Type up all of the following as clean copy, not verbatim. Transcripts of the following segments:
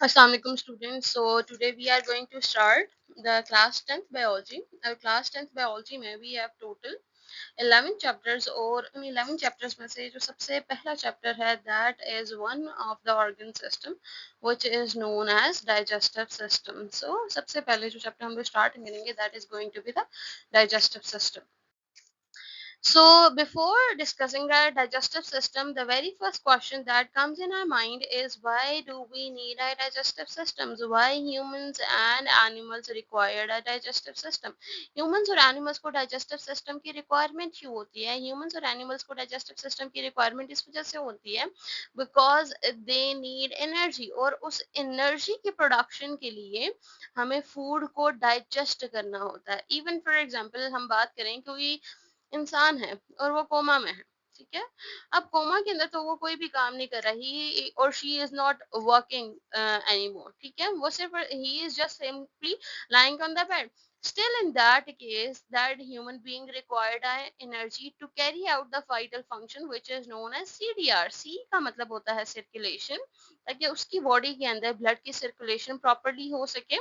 Assalamualaikum students. So today we are going to start the class 10th biology. Our class 10th biology में we have total 11 chapters और उन 11 chapters में से जो सबसे पहला chapter है that is one of the organ system which is known as digestive system. So सबसे पहले जो chapter हम लोग start करेंगे that is going to be the digestive system. So before discussing the digestive system, the very first question that comes in our mind is why do we need a digestive system? So why humans and animals require a digestive system? Humans और animals को digestive system की requirement क्यों होती है? Humans और animals को digestive system की requirement इस वजह से होती है because they need energy और उस energy की production के लिए हमें food को digest करना होता है. Even for example हम बात करें कोई इंसान है और वो कोमा में है, ठीक है। अब कोमा के अंदर तो वो कोई भी काम नहीं कर रहा, ही और she is not working anymore, ठीक है। वो सिर्फ he is just simply lying on the bed. Still in that case, that human being required energy to carry out the vital function which is known as CDR. C का मतलब होता है circulation, ताकि उसकी बॉडी के अंदर blood की circulation properly हो सके।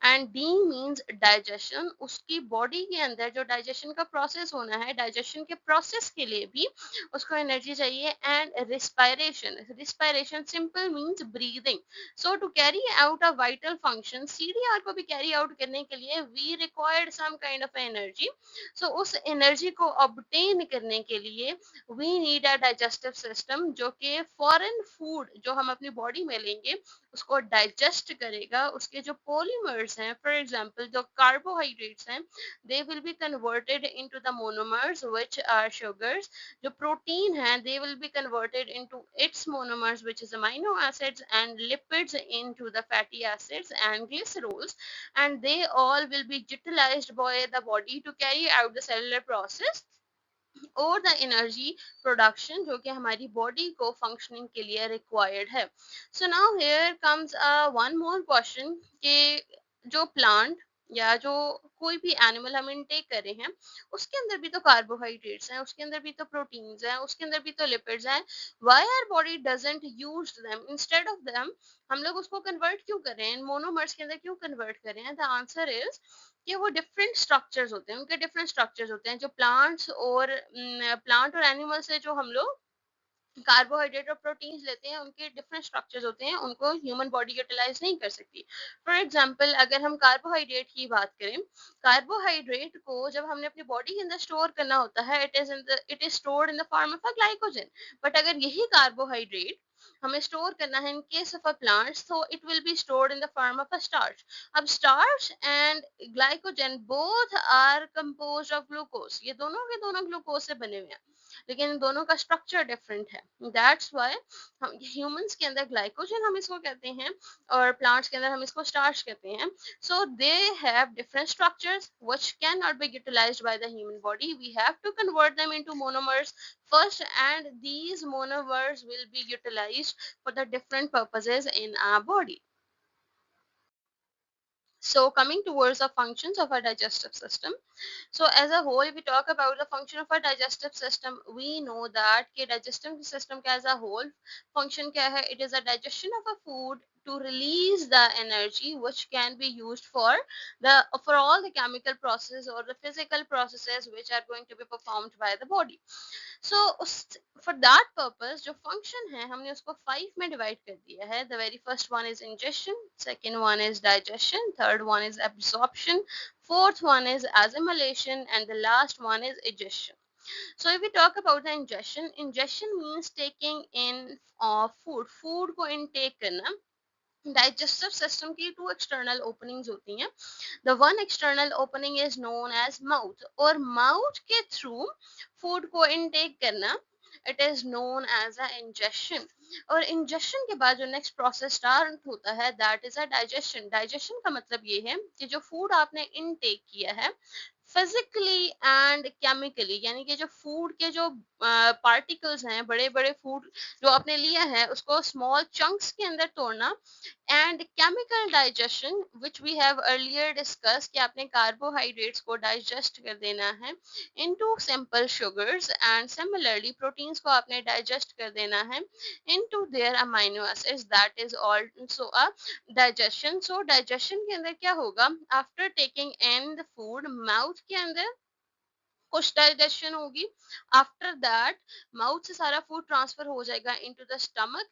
एंड डी मीन्स डाइजेशन, उसकी बॉडी के अंदर जो डाइजेशन का प्रोसेस होना है, डाइजेशन के प्रोसेस के लिए भी उसको एनर्जी चाहिए। And respiration, respiration simple means breathing. So to carry out a vital function, CDR को भी कैरी आउट करने के लिए we required some kind of energy. So उस एनर्जी को ऑब्टेन करने के लिए we need a digestive system, जो कि फॉरेन फूड जो हम अपनी बॉडी में लेंगे उसको डाइजेस्ट करेगा। उसके जो पॉलीमर्स हैं, फॉर एग्जांपल जो कार्बोहाइड्रेट्स हैं, they will be converted into the monomers which are sugars. जो प्रोटीन है they will be converted into its monomers which is amino acids, and lipids into the fatty acids and glycerols, and they all will be utilized by the body to carry out the cellular process और the energy production जो कि हमारी body को functioning के लिए required है। So now here comes one more question कि जो प्लांट या जो कोई भी एनिमल हम इनटेक कर रहे हैं उसके अंदर भी तो कार्बोहाइड्रेट्स हैं, उसके अंदर भी तो प्रोटीन्स हैं, उसके अंदर भी तो लिपिड्स हैं। Why our body doesn't use them, instead of them हम लोग उसको कन्वर्ट क्यों कर रहे हैं, मोनोमर्स के अंदर क्यों कन्वर्ट कर रहे हैं? द आंसर इज कि वो डिफरेंट स्ट्रक्चर्स होते हैं, उनके डिफरेंट स्ट्रक्चर्स होते हैं। जो प्लांट और एनिमल से जो हम लोग कार्बोहाइड्रेट और प्रोटीन्स लेते हैं उनके डिफरेंट स्ट्रक्चर्स होते हैं, उनको ह्यूमन बॉडी यूटिलाइज नहीं कर सकती। फॉर एग्जांपल अगर हम कार्बोहाइड्रेट की बात करें, कार्बोहाइड्रेट को जब हमने अपनी बॉडी के अंदर स्टोर करना होता है it is stored in the form of a glycogen. But अगर यही कार्बोहाइड्रेट हमें स्टोर करना है in case of a plants, तो it will be stored in the form of a starch. अब starch and glycogen both are composed of glucose, ये दोनों के दोनों ग्लूकोज से बने हुए हैं, लेकिन इन दोनों का स्ट्रक्चर डिफरेंट है। दैट्स वाई हम ह्यूमंस के अंदर ग्लाइकोजन हम इसको कहते हैं और प्लांट्स के अंदर हम इसको स्टार्च कहते हैं। So they have different structures which can not be utilized by the human body. We have to convert them into monomers first, and these monomers will be utilized for the different purposes in our body. So coming towards the functions of our digestive system, so as a whole we talk about the function of our digestive system, we know that कि digestive system का as a whole function क्या है? It is a digestion of a food to release the energy which can be used for all the chemical processes or the physical processes which are going to be performed by the body. So for that purpose जो function है हमने उसको 5 में divide कर दिया है। The very first one is ingestion, second one is digestion, third one is absorption, fourth one is assimilation, and the last one is egestion. So if we talk about the ingestion, ingestion means taking in of food, food को intake करना। Digestive system की 2 external openings होती हैं। The one external opening is known as mouth, और mouth के through food को intake करना it is known as a ingestion. और इंजेशन के बाद जो नेक्स्ट प्रोसेस स्टार्ट होता है that is a digestion. Digestion का मतलब ये है कि जो फूड आपने इनटेक किया है फिजिकली एंड केमिकली, यानी कि जो फूड के जो पार्टिकल्स हैं, बड़े बड़े फूड जो आपने लिया है उसको स्मॉल चंक्स के अंदर तोड़ना, and chemical digestion which we have earlier discuss कि आपने कार्बोहाइड्रेट्स को डाइजेस्ट कर देना है into simple sugars, and similarly proteins को आपने डाइजेस्ट कर देना है into their amino acids, that is also a digestion. So digestion के अंदर क्या होगा, after taking in the food mouth के अंदर कुछ डाइजेशन होगी, आफ्टर दैट माउथ से सारा फूड ट्रांसफर हो जाएगा into the stomach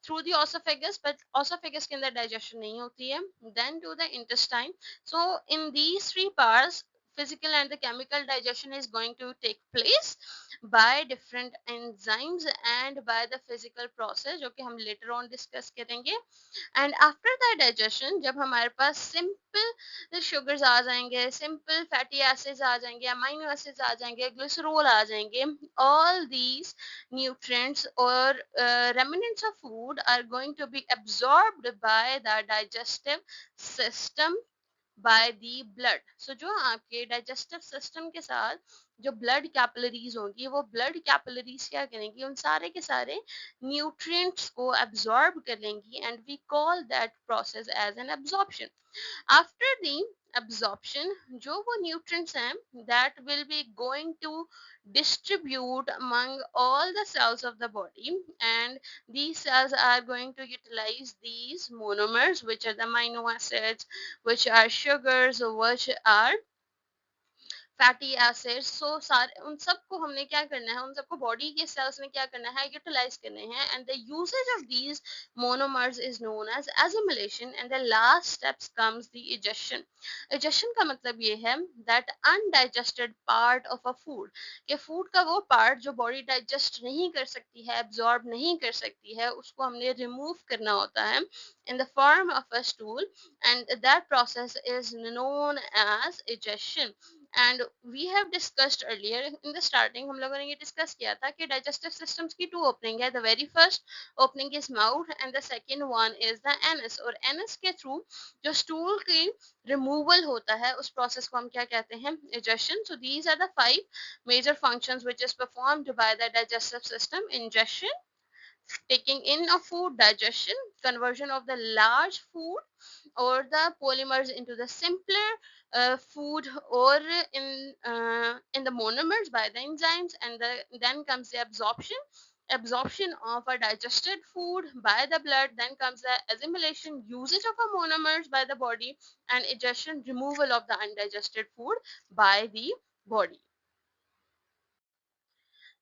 through the oesophagus, but oesophagus के अंदर डाइजेशन नहीं होती है, then to the intestine. So in these three parts physical and the chemical digestion is going to take place by different enzymes and by the physical process जो कि हम later on discuss करेंगे। And after the digestion जब हमारे पास simple sugars आ जाएंगे, simple fatty acids आ जाएंगे, amino acids आ जाएंगे, glycerol आ जाएंगे, all these nutrients or remnants of food are going to be absorbed by the digestive system by the blood. So जो आपके digestive system के साथ जो ब्लड कैपिलरीज होंगी वो ब्लड कैपिलरीज क्या करेंगी, उन सारे के सारे न्यूट्रिएंट्स को एब्जॉर्ब कर लेंगी, and we call that process as an absorption. After the absorption जो वो nutrients हैं that will be going to distribute among all the cells of the body, and these cells are going to utilize these monomers which are the amino acids, which are sugars, which are fatty acids. So सारे उन सबको हमने क्या करना है, उन सबको body के सेल्स ने क्या करना है, यूटिलाइज करने हैं, and the usage of these monomers is known as assimilation, and the last steps comes the egestion. Egestion का मतलब ये है that undigested part of a food, कि फूड का वो पार्ट जो बॉडी डाइजेस्ट नहीं कर सकती है, एब्जॉर्ब नहीं कर सकती है, उसको हमने रिमूव करना होता है in the form of a stool, and that process is known as digestion। And we have discussed earlier in the starting, हम लोगों ने ये डिस्कस किया था कि डाइजेस्टिव सिस्टम्स की टू ओपनिंग है, the very first opening is mouth and the second one is the anus, और एनस के थ्रू जो स्टूल की रिमूवल होता है उस प्रोसेस को हम क्या कहते हैं, digestion. So these are the 5 major functions which is performed by the digestive system: ingestion, taking in of food, digestion, conversion of the large food or the polymers into the simpler food, or in the monomers by the enzymes, and then comes the absorption of a digested food by the blood, then comes the assimilation, usage of a monomers by the body, and ingestion, removal of the undigested food by the body.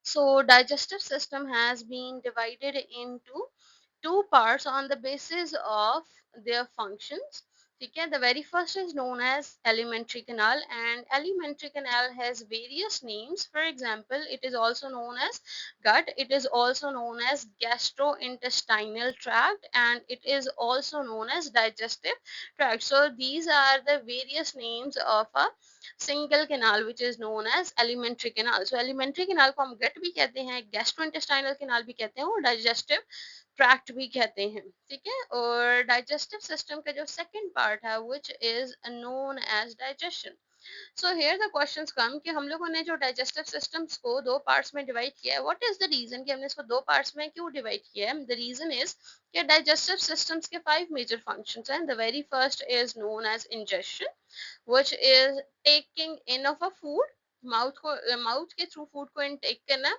So digestive system has been divided into two parts on the basis of their functions. Okay, the very first is known as alimentary canal, and alimentary canal has various names. For example, it is also known as gut, it is also known as gastrointestinal tract, and it is also known as digestive tract. So these are the various names of a single canal which is known as alimentary canal. So alimentary canal को हम gut भी कहते हैं, gastrointestinal canal भी कहते हैं, और digestive tract भी कहते हैं, ठीक है। और डाइजेस्टिव सिस्टम का जो सेकंड पार्ट है which is known as digestion. So here the questions come कि हम लोगों ने जो डाइजेस्टिव सिस्टम्स को दो पार्ट्स में डिवाइड किया है, व्हाट इज द रीजन कि हमने इसको दो पार्ट्स में क्यों डिवाइड किया है। द रीजन इज कि डाइजेस्टिव सिस्टम्स के 5 मेजर फंक्शंस हैं। The very first is known as ingestion which is taking in of a food, mouth के थ्रू फूड को इनटेक करना,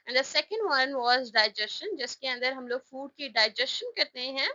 and the second one was digestion जिसके अंदर हम लोग फूड की डाइजेशन करते हैं,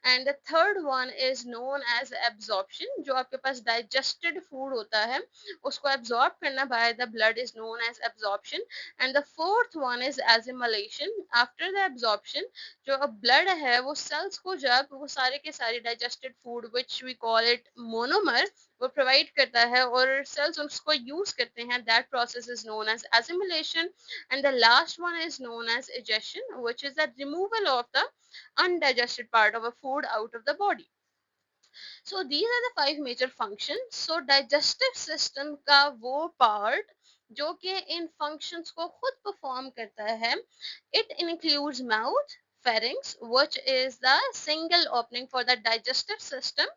and the third one is known as absorption, जो आपके पास डाइजेस्टेड फूड होता है उसको एब्जॉर्ब करना by the blood is known as absorption, and the fourth one is assimilation. After the absorption जो ब्लड है वो सेल्स को जब वो सारे के सारे digested food which we call it monomer वो प्रोवाइड करता है और सेल्स उसको यूज करते हैं, that process is known as assimilation, and the last one is known as digestion, which is the removal of the undigested part of a food out of the body. So these are the 5 major functions. So digestive system का वो part जो कि इन functions को खुद perform करता है, it includes mouth, pharynx, which is the single opening for the digestive system,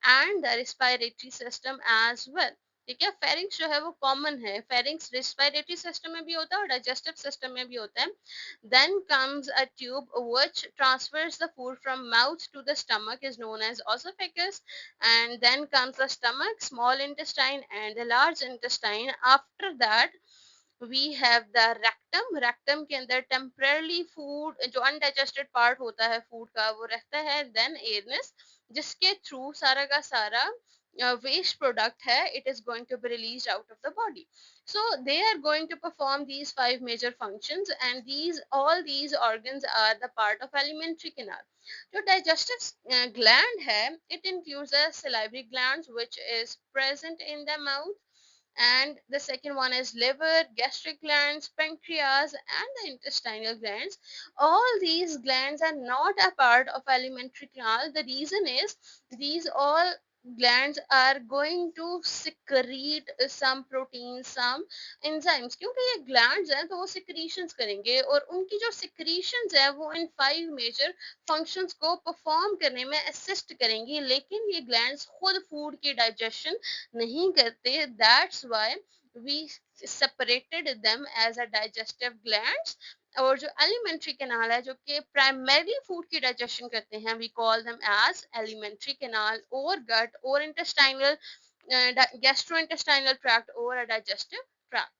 and the respiratory system as well. ठीक है। फेरिंग्स जो है वो कॉमन है, फेरिंग्स रेस्पिरेटरी सिस्टम में भी होता है और डाइजेस्टिव सिस्टम में भी होता है। Then comes a tube which transfers the food from mouth to the stomach is known as oesophagus, and then comes the stomach, small intestine and the large intestine. After that we have the rectum. Rectum के अंदर temporarily food जो undigested part होता है food का वो रहता है। Then एयरनेस, जिसके थ्रू सारा का सारा waste product hai, it is going to be released out of the body. So they are going to perform these five major functions, and these all these organs are the part of alimentary canal. जो digestive gland hai, it includes the salivary glands which is present in the mouth, and the second one is liver, gastric glands, pancreas, and the intestinal glands. All these glands are not a part of alimentary canal. The reason is these all glands are going to secrete some proteins, some enzymes, क्योंकि ये glands हैं तो वो secretions करेंगे और उनकी जो secretions है वो इन 5 major functions को perform करने में assist करेंगी, लेकिन ये glands खुद food की digestion नहीं करते। That's why we separated them as a digestive glands। और जो alimentary canal है जो कि primarily food की digestion करते हैं, we call them as alimentary canal or gut or intestinal gastrointestinal tract or a digestive tract।